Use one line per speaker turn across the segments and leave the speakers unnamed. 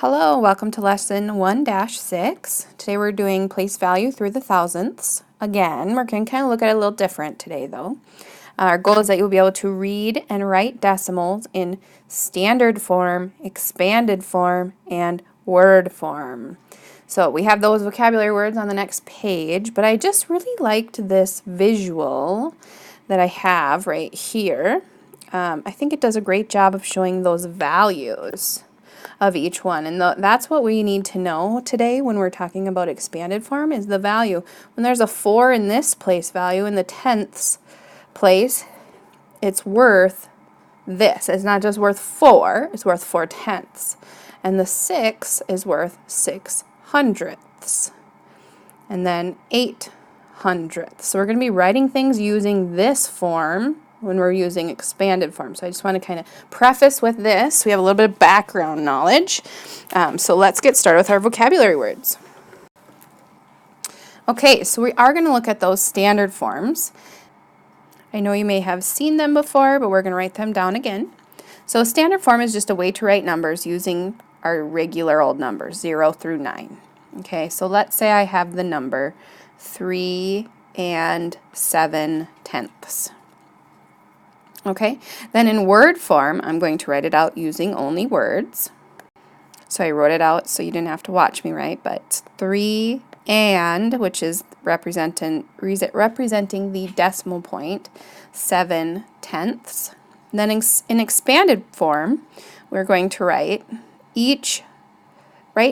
Hello, welcome to lesson 1-6. Today we're doing place value through the thousandths. Again, we're going to kind of look at it a little different today though. Our goal is that you'll be able to read and write decimals in standard form, expanded form, and word form. So we have those vocabulary words on the next page, but I just really liked this visual that I have right here. I think it does a great job of showing those values of each one, and that's what we need to know today when we're talking about expanded form is the value. When there's a 4 in this place value in the tenths place, it's worth this. It's not just worth 4, it's worth 4/10, and the 6 is worth 6/100, and then 8/100. So we're going to be writing things using this form when we're using expanded form. So I just want to kind of preface with this. We have a little bit of background knowledge. So let's get started with our vocabulary words. Okay, so we are going to look at those standard forms. I know you may have seen them before, but we're going to write them down again. So standard form is just a way to write numbers using our regular old numbers, 0 through 9. Okay, so let's say I have the number 3 7/10. Okay, then in word form, I'm going to write it out using only words. So I wrote it out so you didn't have to watch me write, but 3 which is representing the decimal point, 7/10. Then in expanded form, we're going to write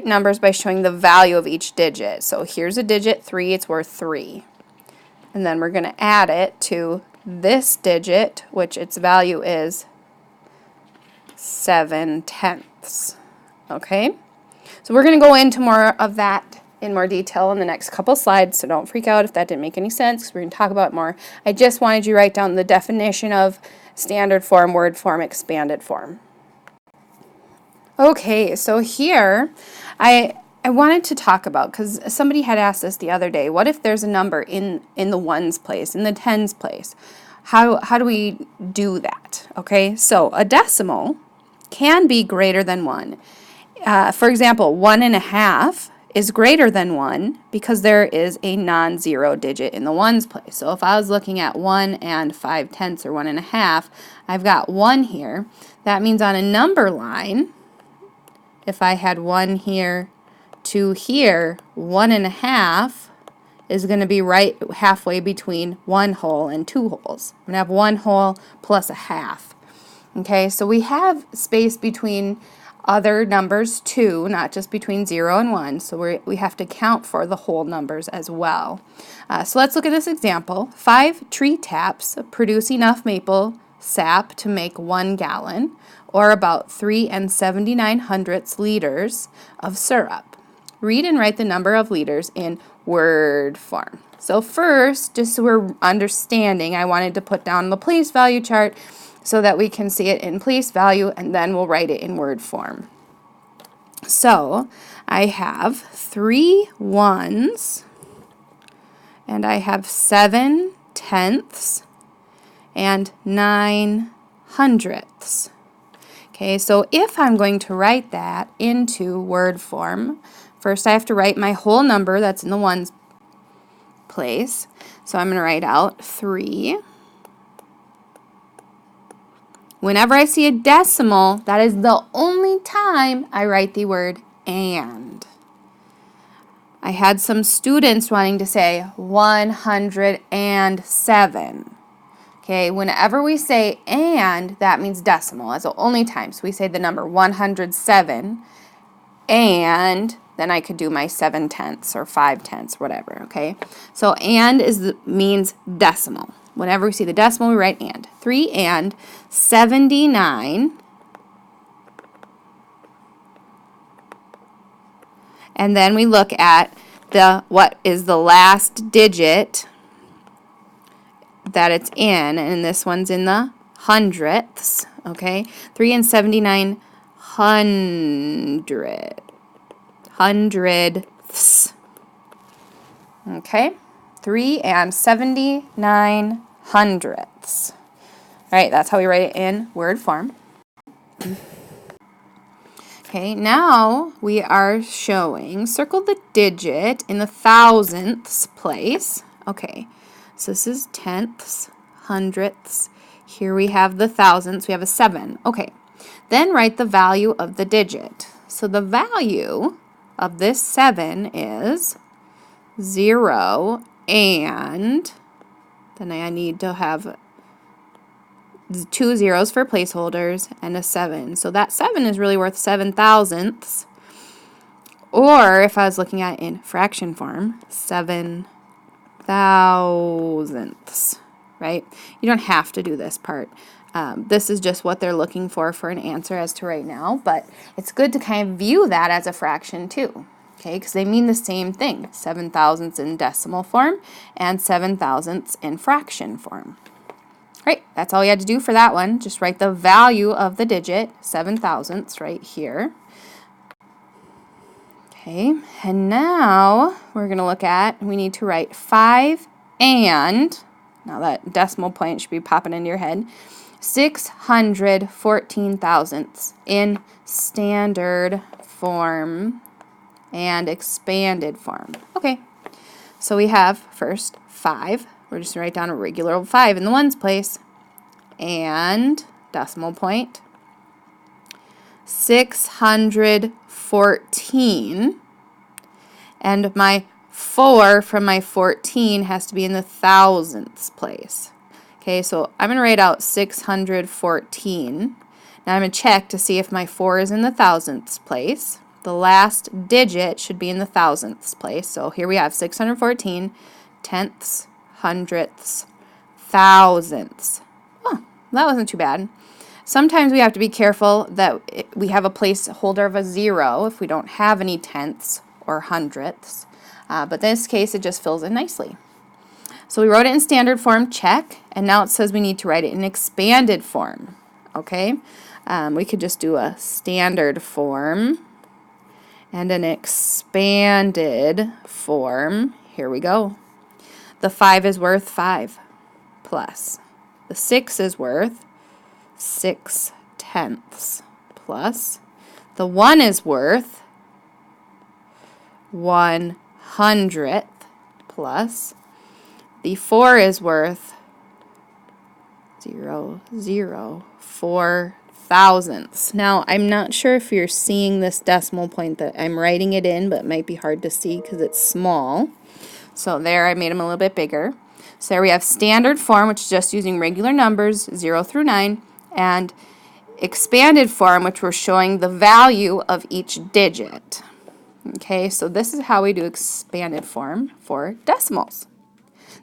numbers by showing the value of each digit. So here's a digit 3, it's worth 3. And then we're going to add it to this digit, which its value is 7/10. Okay, so we're going to go into more of that in more detail in the next couple slides, so don't freak out if that didn't make any sense, because we're going to talk about it more. I just wanted you to write down the definition of standard form, word form, expanded form. Okay, so here I wanted to talk about, because somebody had asked this the other day, what if there's a number in the ones place, in the tens place? How do we do that? Okay, so a decimal can be greater than 1. For example, 1.5 is greater than 1 because there is a non-zero digit in the ones place. So if I was looking at 1 5/10 or 1.5, I've got 1 here. That means on a number line, if I had 1 here, 2 here, 1.5 is going to be right halfway between 1 whole and 2 holes. I'm going to have 1 whole plus a half. Okay, so we have space between other numbers too, not just between 0 and 1. So we have to count for the whole numbers as well. So let's look at this example. 5 tree taps produce enough maple sap to make 1 gallon, or about 3 79/100 liters of syrup. Read and write the number of liters in word form. So first, just so we're understanding, I wanted to put down the place value chart so that we can see it in place value, and then we'll write it in word form. So I have 3 ones, and I have 7/10 and 9/100. Okay, so if I'm going to write that into word form, first I have to write my whole number that's in the ones place. So I'm going to write out 3. Whenever I see a decimal, that is the only time I write the word and. I had some students wanting to say 107. Okay, whenever we say and, that means decimal. That's the only time. So we say the number 107, and then I could do my 7/10 or 5/10, whatever, okay? So and means decimal. Whenever we see the decimal, we write and. 3 79, and then we look at what is the last digit that it's in, and this one's in the hundredths, okay? 3 79/100ths, okay? 3 79/100ths. All right, that's how we write it in word form. Okay, now we are showing, circle the digit in the thousandths place. Okay, so this is tenths, hundredths. Here we have the thousandths, we have a 7. Okay, then write the value of the digit. So the value of this 7 is 0, and then I need to have 2 zeros for placeholders and a 7. So that 7 is really worth 7 thousandths. Or if I was looking at it in fraction form, 7 thousandths, right? You don't have to do this part. This is just what they're looking for an answer as to right now, but it's good to kind of view that as a fraction too, okay, because they mean the same thing, 7 thousandths in decimal form and 7 thousandths in fraction form. Right, that's all you had to do for that one. Just write the value of the digit, 7 thousandths, right here. Okay, and now we're going to look at, we need to write 5 and, now that decimal point should be popping into your head, 614 thousandths in standard form and expanded form. Okay, so we have first 5. We're just going to write down a regular old 5 in the ones place, and decimal point, 614, and my 4 from my 14 has to be in the thousandths place. Okay, so I'm going to write out 614. Now I'm going to check to see if my 4 is in the thousandths place. The last digit should be in the thousandths place. So here we have 614 tenths, hundredths, thousandths. Oh, that wasn't too bad. Sometimes we have to be careful that we have a placeholder of a 0 if we don't have any tenths or hundredths. But in this case, it just fills in nicely. So we wrote it in standard form, check, and now it says we need to write it in expanded form. Okay, we could just do a standard form and an expanded form. Here we go. The 5 is worth 5 plus. The 6 is worth 6 tenths plus. The 1 is worth 1 hundredth plus. The 4 is worth 4 thousandths. Now, I'm not sure if you're seeing this decimal point that I'm writing it in, but it might be hard to see because it's small. So there, I made them a little bit bigger. So there we have standard form, which is just using regular numbers, 0 through 9, and expanded form, which we're showing the value of each digit. Okay, so this is how we do expanded form for decimals.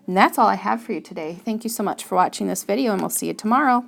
And that's all I have for you today. Thank you so much for watching this video, and we'll see you tomorrow.